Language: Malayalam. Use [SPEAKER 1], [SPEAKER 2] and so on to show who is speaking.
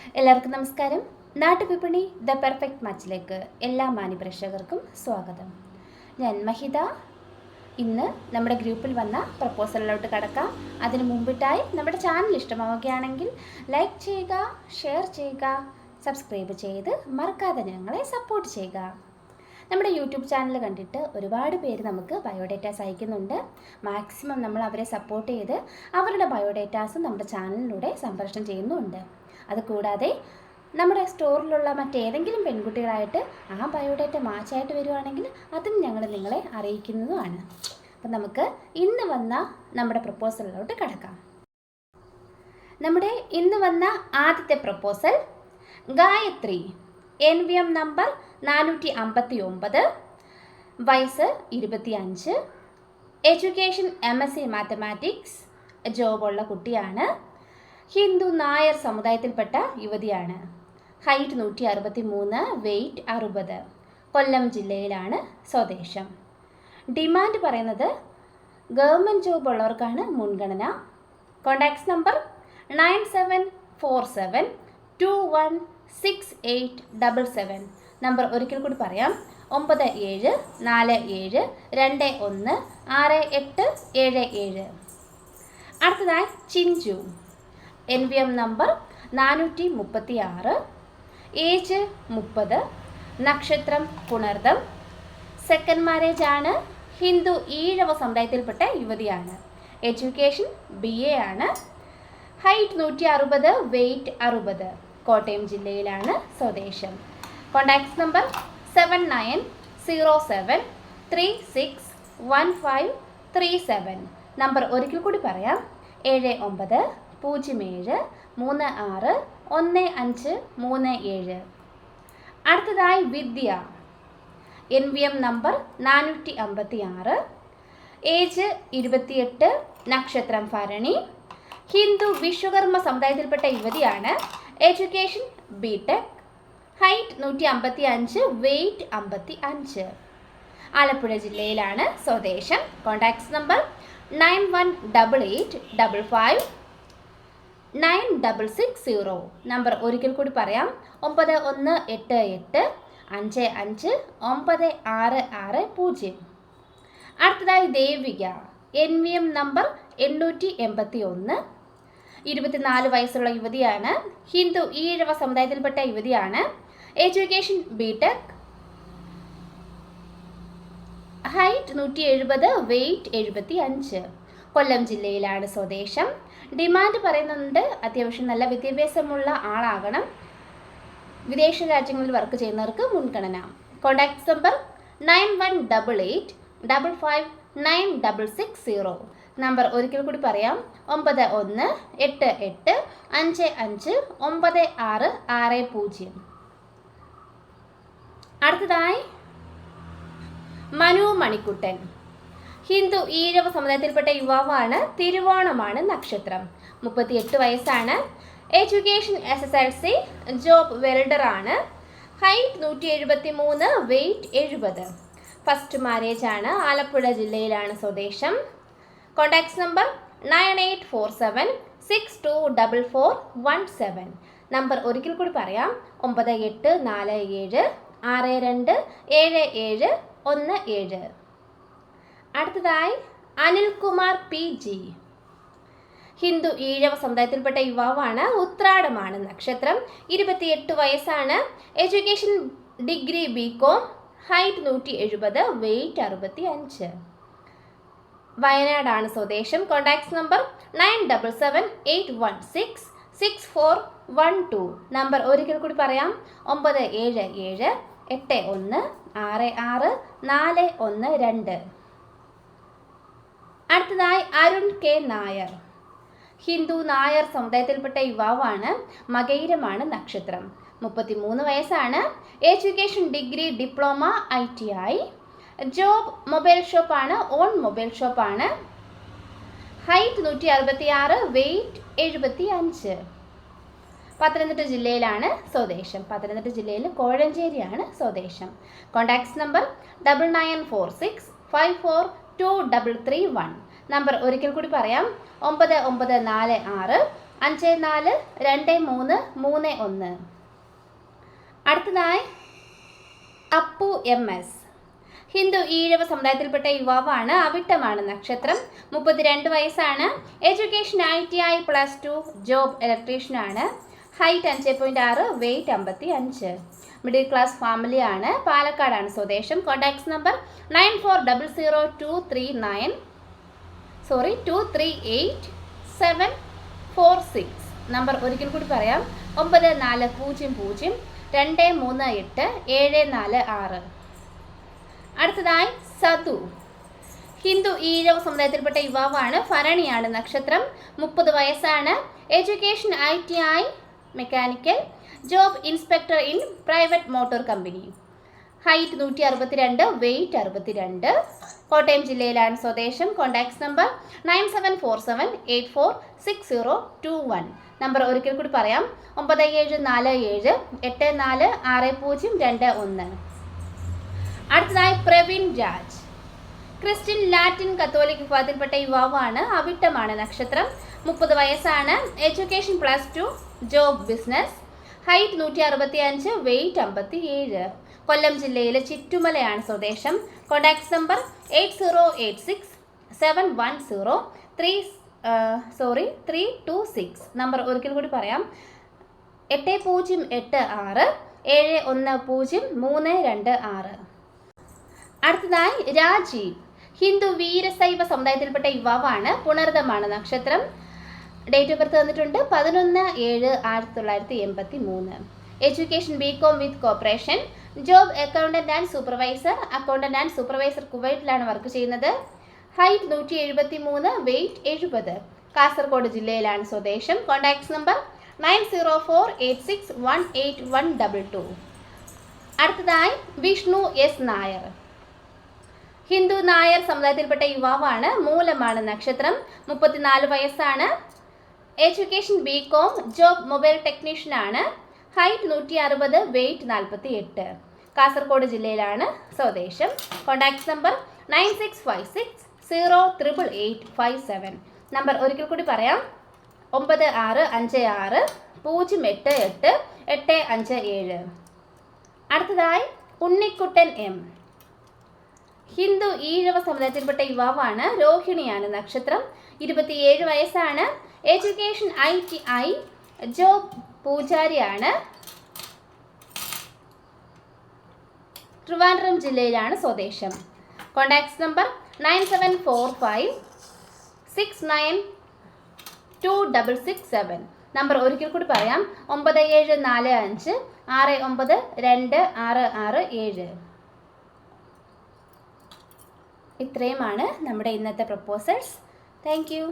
[SPEAKER 1] എല്ലാവർക്കും നമസ്കാരം. നാട്ടുവിപണി ദ പെർഫെക്റ്റ് മാച്ചിലേക്ക് എല്ലാ മാന്യപ്രേക്ഷകർക്കും സ്വാഗതം. ഞാൻ മഹിത. ഇന്ന് നമ്മുടെ ഗ്രൂപ്പിൽ വന്ന പ്രപ്പോസലിലോട്ട് കടക്കാം. അതിനു മുമ്പിട്ടായി നമ്മുടെ ചാനൽ ഇഷ്ടമാവുകയാണെങ്കിൽ ലൈക്ക് ചെയ്യുക, ഷെയർ ചെയ്യുക, സബ്സ്ക്രൈബ് ചെയ്ത് മറക്കാതെ ഞങ്ങളെ സപ്പോർട്ട് ചെയ്യുക. നമ്മുടെ യൂട്യൂബ് ചാനൽ കണ്ടിട്ട് ഒരുപാട് പേര് നമുക്ക് ബയോഡേറ്റാസ് അയക്കുന്നുണ്ട്. മാക്സിമം നമ്മൾ അവരെ സപ്പോർട്ട് ചെയ്ത് അവരുടെ ബയോഡേറ്റാസും നമ്മുടെ ചാനലിലൂടെ സംപ്രേഷണം ചെയ്യുന്നുണ്ട്. അതുകൂടാതെ നമ്മുടെ സ്റ്റോറിലുള്ള മറ്റേതെങ്കിലും പെൺകുട്ടികളായിട്ട് ആ ബയോഡേറ്റ മാച്ചായിട്ട് വരുവാണെങ്കിൽ അതും ഞങ്ങൾ നിങ്ങളെ അറിയിക്കുന്നതുമാണ്. അപ്പം നമുക്ക് ഇന്ന് വന്ന നമ്മുടെ പ്രപ്പോസലിലോട്ട് കടക്കാം. നമ്മുടെ ഇന്ന് വന്ന ആദ്യത്തെ പ്രപ്പോസൽ ഗായത്രി, NVM നമ്പർ 459, വയസ്സ് 25, എഡ്യൂക്കേഷൻ MSc മാത്തമാറ്റിക്സ്, ജോബുള്ള കുട്ടിയാണ്. ഹിന്ദു നായർ സമുദായത്തിൽപ്പെട്ട യുവതിയാണ്. ഹൈറ്റ് 163, വെയ്റ്റ് 60, കൊല്ലം ജില്ലയിലാണ് സ്വദേശം. ഡിമാൻഡ് പറയുന്നത് ഗവൺമെൻറ് ജോബ് ഉള്ളവർക്കാണ് മുൻഗണന. Contacts number 9747216877. നമ്പർ ഒരിക്കൽ കൂടി പറയാം: 9747216877. അടുത്തതായി ചിഞ്ചു, NVM നമ്പർ 436, ഏജ് 30, നക്ഷത്രം പുണർദം, സെക്കൻഡ് മാരേജ് ആണ്. ഹിന്ദു ഈഴവ സമുദായത്തിൽപ്പെട്ട യുവതിയാണ്. എഡ്യൂക്കേഷൻ BA ആണ്. ഹൈറ്റ് 160, വെയ്റ്റ് 60, കോട്ടയം ജില്ലയിലാണ് സ്വദേശം. Contacts number 7907361537. നമ്പർ ഒരിക്കൽ കൂടി പറയാം: 7907361537. അടുത്തതായി വിദ്യ, NVM നമ്പർ 456, ഏജ് 28, നക്ഷത്രം ഭരണി, ഹിന്ദു വിശ്വകർമ്മ സമുദായത്തിൽപ്പെട്ട യുവതിയാണ്. Education BTech, height 155, weight 55, Alappuzha ജില്ലയിലാണ് സ്വദേശം. Contacts number 9188559660. നമ്പർ ഒരിക്കൽ കൂടി പറയാം: 9188559660. അടുത്തതായി ദേവിക, NVM നമ്പർ 881, 24 വയസ്സുള്ള യുവതിയാണ്. ഹിന്ദു ഈഴവ സമുദായത്തിൽപ്പെട്ട യുവതിയാണ്. എഡ്യൂക്കേഷൻ BTech, ഹൈറ്റ് 170, വെയ്റ്റ് 75, കൊല്ലം ജില്ലയിലാണ് സ്വദേശം. ഡിമാൻഡ് പറയുന്നുണ്ട് അത്യാവശ്യം നല്ല വിദ്യാഭ്യാസമുള്ള ആളാകണം. വിദേശ രാജ്യങ്ങളിൽ വർക്ക് ചെയ്യുന്നവർക്ക് മുൻഗണന. Contacts number 9188559660. നമ്പർ ഒരിക്കൽ കൂടി പറയാം: 9188559660. അടുത്തതായി മനു മണിക്കുട്ടൻ, ഹിന്ദു ഈഴവ സമുദായത്തിൽപ്പെട്ട യുവാവാണ്. തിരുവോണമാണ് നക്ഷത്രം. 38 വയസ്സാണ്. എഡ്യൂക്കേഷൻ SSLC, ജോബ് വെൽഡർ ആണ്. ഹൈറ്റ് 173, വെയ്റ്റ് 70, ഫസ്റ്റ് മാരേജ് ആണ്. ആലപ്പുഴ ജില്ലയിലാണ് സ്വദേശം. Contacts number 9847624417. നമ്പർ ഒരിക്കൽ കൂടി പറയാം: 9847627717. അടുത്തതായി അനിൽകുമാർ PG, ഹിന്ദു ഈഴവ സമുദായത്തിൽപ്പെട്ട യുവാവാണ്. ഉത്രാടമാണ് നക്ഷത്രം. 28 വയസ്സാണ്. Education degree BCom, height 170, weight 65, വയനാടാണ് സ്വദേശം. Contacts number 9778166412. നമ്പർ ഒരിക്കൽ കൂടി പറയാം: 9778166412. അടുത്തതായി അരുൺ K നായർ, ഹിന്ദു നായർ സമുദായത്തിൽപ്പെട്ട യുവാവാണ്. മകയിരമാണ് നക്ഷത്രം. 33 വയസ്സാണ്. Education degree diploma ITI, job mobile ഷോപ്പാണ്. ഓൺ മൊബൈൽ ഷോപ്പാണ്. ഹൈറ്റ് 166, വെയ്റ്റ് 75, പത്തനംതിട്ട ജില്ലയിലാണ് സ്വദേശം. പത്തനംതിട്ട ജില്ലയിൽ കോഴഞ്ചേരിയാണ് സ്വദേശം. Contacts number 9946542331. നമ്പർ ഒരിക്കൽ കൂടി പറയാം: 9946 542331. അടുത്തതായി അപ്പു MS. ഹിന്ദു ഈഴവ സമുദായത്തിൽപ്പെട്ട യുവാവാണ്. അവിട്ടമാണ് നക്ഷത്രം. 32 വയസ്സാണ്. എഡ്യൂക്കേഷൻ ITI +2, ജോബ് ഇലക്ട്രീഷ്യനാണ്. Height 5.6, weight 55. മിഡിൽ ക്ലാസ് ഫാമിലിയാണ്. പാലക്കാടാണ് സ്വദേശം. Contacts number 9400238746. നമ്പർ ഒരിക്കൽ കൂടി പറയാം. 9400238746. അടുത്തതായി സതു. ഹിന്ദു ഈഴവ സമുദായത്തിൽപ്പെട്ട യുവാവാണ്. ഭരണിയാണ് നക്ഷത്രം. 30 വയസ്സാണ്. Education ITI mechanical, job inspector in private motor company. Height 162, weight 62. Kottayam ജില്ലയിലാണ് സ്വദേശം. Contacts number 9747846021. നമ്പർ ഒരിക്കൽ കൂടി പറയാം. 9747846021. അടുത്തതായി Praveen Raj. Christian Latin Catholic വിഭാഗത്തിൽപ്പെട്ട യുവാവാണ്. അവിട്ടമാണ് നക്ഷത്രം. 30 വയസ്സാണ്. Education +2, job business. Height 165, weight 57. Kollam ജില്ലയിലെ ചിറ്റുമലയാണ് സ്വദേശം. Contacts number 8086710326. നമ്പർ ഒരിക്കൽ കൂടി പറയാം. 8086710326. അടുത്തതായി രാജീവ്. ഹിന്ദു വീരശൈവ സമുദായത്തിൽപ്പെട്ട യുവാവാണ്. പുണർദമാണ് നക്ഷത്രം. ഡേറ്റ് ഓഫ് ബർത്ത് തന്നിട്ടുണ്ട് 11/7/1983. Education BCom with corporation. Job accountant and supervisor കുവൈറ്റിലാണ് വർക്ക് ചെയ്യുന്നത്. Height 173, weight 70. കാസർഗോഡ് ജില്ലയിലാണ് സ്വദേശം. Contacts number 9048618122. അടുത്തതായി വിഷ്ണു S നായർ. ഹിന്ദു നായർ സമുദായത്തിൽപ്പെട്ട യുവാവാണ്. മൂലമാണ് നക്ഷത്രം. 34 വയസ്സാണ്. എഡ്യൂക്കേഷൻ BCom, ജോബ് മൊബൈൽ ടെക്നീഷ്യനാണ്. Height 160, weight 48. കാസർഗോഡ് ജില്ലയിലാണ് സ്വദേശം. Contacts number 9656088857. നമ്പർ ഒരിക്കൽ കൂടി പറയാം. 9656088857. അടുത്തതായി ഉണ്ണിക്കുട്ടൻ M. ഹിന്ദു ഈഴവ സമുദായത്തിൽപ്പെട്ട യുവാവാണ്. രോഹിണിയാണ് നക്ഷത്രം. 27 വയസ്സാണ്. എഡ്യൂക്കേഷൻ ITI, ജോബ് പൂജാരിയാണ്. ട്രിവാൻഡ്രം ജില്ലയിലാണ് സ്വദേശം. Contacts number 9745692667. നമ്പർ ഒരിക്കൽ കൂടി പറയാം. 9745692667. ഇത്രയുമാണ് നമ്മുടെ ഇന്നത്തെ പ്രപ്പോസൽസ്. Thank you.